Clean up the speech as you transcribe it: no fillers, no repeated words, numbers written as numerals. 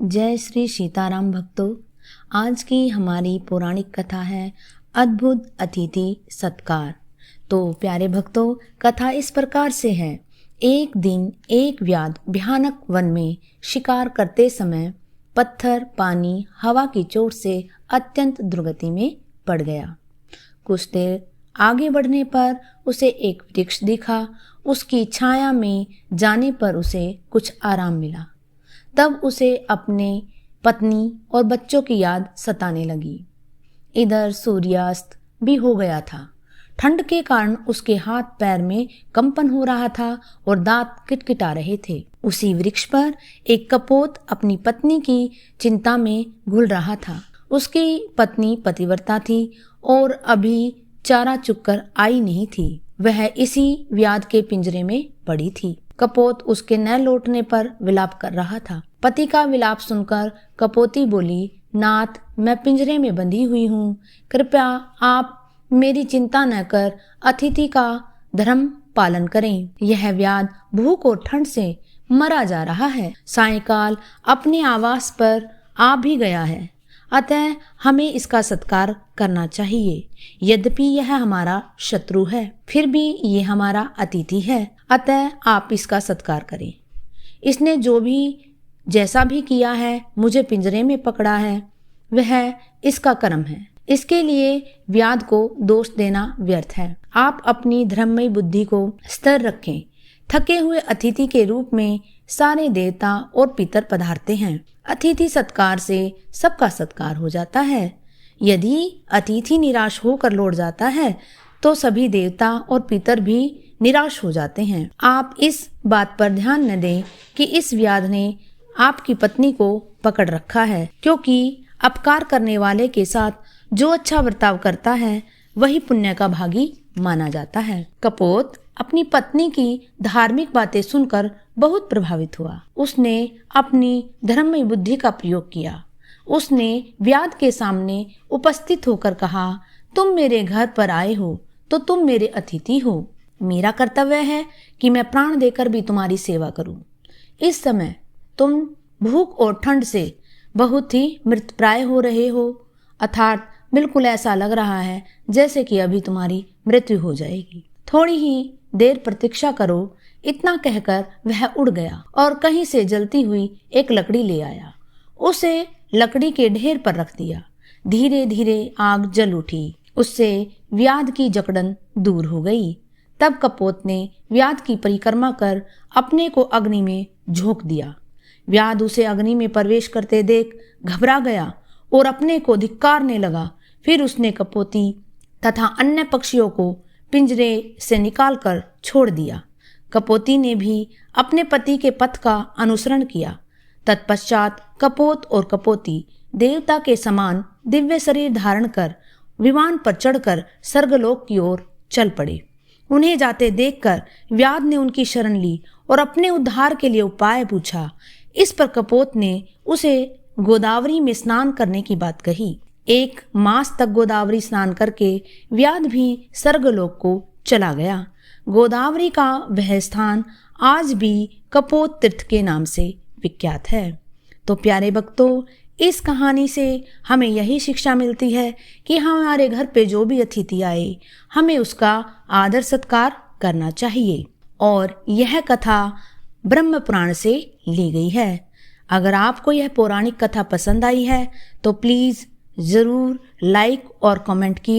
जय श्री सीताराम भक्तों। आज की हमारी पौराणिक कथा है अद्भुत अतिथि सत्कार। तो प्यारे भक्तों, कथा इस प्रकार से है। एक दिन एक व्याध भयानक वन में शिकार करते समय पत्थर, पानी, हवा की चोट से अत्यंत दुर्गति में पड़ गया। कुछ देर आगे बढ़ने पर उसे एक वृक्ष दिखा। उसकी छाया में जाने पर उसे कुछ आराम मिला। तब उसे अपने पत्नी और बच्चों की याद सताने लगी। इधर सूर्यास्त भी हो गया था। ठंड के कारण उसके हाथ पैर में कंपन हो रहा था और दांत किटकिटा रहे थे। उसी वृक्ष पर एक कपोत अपनी पत्नी की चिंता में घुल रहा था। उसकी पत्नी पतिव्रता थी और अभी चारा चुगकर आई नहीं थी। वह इसी व्याध के पिंजरे में पड़ी थी। कपोत उसके न लौटने पर विलाप कर रहा था। पति का विलाप सुनकर कपोती बोली, नाथ, मैं पिंजरे में बंधी हुई हूँ। कृपया आप मेरी चिंता न कर अतिथि का धर्म पालन करें। यह व्याध भूख और ठंड से मरा जा रहा है। सायंकाल अपने आवास पर आ भी गया है, अतः हमें इसका सत्कार करना चाहिए। यद्यपि यह हमारा शत्रु है, फिर भी ये हमारा अतिथि है, अतः आप इसका सत्कार करें। इसने जो भी जैसा भी किया है, मुझे पिंजरे में पकड़ा है, वह इसका कर्म है। इसके लिए व्याध को दोष देना व्यर्थ है। आप अपनी धर्ममयी बुद्धि को स्थिर रखें। थके हुए अतिथि के रूप में सारे देवता और पितर पधारते हैं। अतिथि सत्कार से सबका सत्कार हो जाता है। यदि अतिथि निराश होकर लौट जाता है तो सभी देवता और पितर भी निराश हो जाते हैं। आप इस बात पर ध्यान न दें कि इस व्याध ने आपकी पत्नी को पकड़ रखा है, क्योंकि अपकार करने वाले के साथ जो अच्छा बर्ताव करता है वही पुण्य का भागी माना जाता है। कपोत अपनी पत्नी की धार्मिक बातें सुनकर बहुत प्रभावित हुआ। उसने अपनी धर्ममय बुद्धि का प्रयोग किया। उसने व्याध के सामने उपस्थित होकर कहा, तुम मेरे घर पर आए हो तो तुम मेरे अतिथि हो। मेरा कर्तव्य है कि मैं प्राण देकर भी तुम्हारी सेवा करूं। इस समय तुम भूख और ठंड से बहुत ही मृतप्राय हो रहे हो, अर्थात बिल्कुल ऐसा लग रहा है जैसे कि अभी तुम्हारी मृत्यु हो जाएगी। थोड़ी ही देर प्रतीक्षा करो। इतना कहकर वह उड़ गया और कहीं से जलती हुई एक लकड़ी ले आया। उसे लकड़ी के ढेर पर रख दिया। धीरे धीरे आग जल उठी। उससे व्याध की जकड़न दूर हो गई। तब कपोत ने व्याध की परिक्रमा कर अपने को अग्नि में झोंक दिया। व्याध उसे अग्नि में प्रवेश करते देख घबरा गया और अपने को धिक्कारने लगा। फिर उसने कपोती तथा अन्य पक्षियों को पिंजरे से निकालकर छोड़ दिया। कपोती ने भी अपने पति के पथ का अनुसरण किया। तत्पश्चात कपोत और कपोती देवता के समान दिव्य शरीर धारण कर विमान पर चढ़कर स्वर्गलोक की ओर चल पड़े। उन्हें जाते देखकर व्याध ने उनकी शरण ली और अपने उद्धार के लिए उपाय पूछा। इस पर कपोत ने उसे गोदावरी में स्नान करने की बात कही। 1 मास तक गोदावरी स्नान करके व्याध भी स्वर्गलोक को चला गया। गोदावरी का वह स्थान आज भी कपोत तीर्थ के नाम से विख्यात है। तो प्यारे भक्तों, इस कहानी से हमें यही शिक्षा मिलती है कि हमारे घर पे जो भी अतिथि आए, हमें उसका आदर सत्कार करना चाहिए। और यह कथा ब्रह्म पुराण से ली गई है। अगर आपको यह पौराणिक कथा पसंद आई है तो प्लीज़ ज़रूर लाइक और कमेंट कीजिए।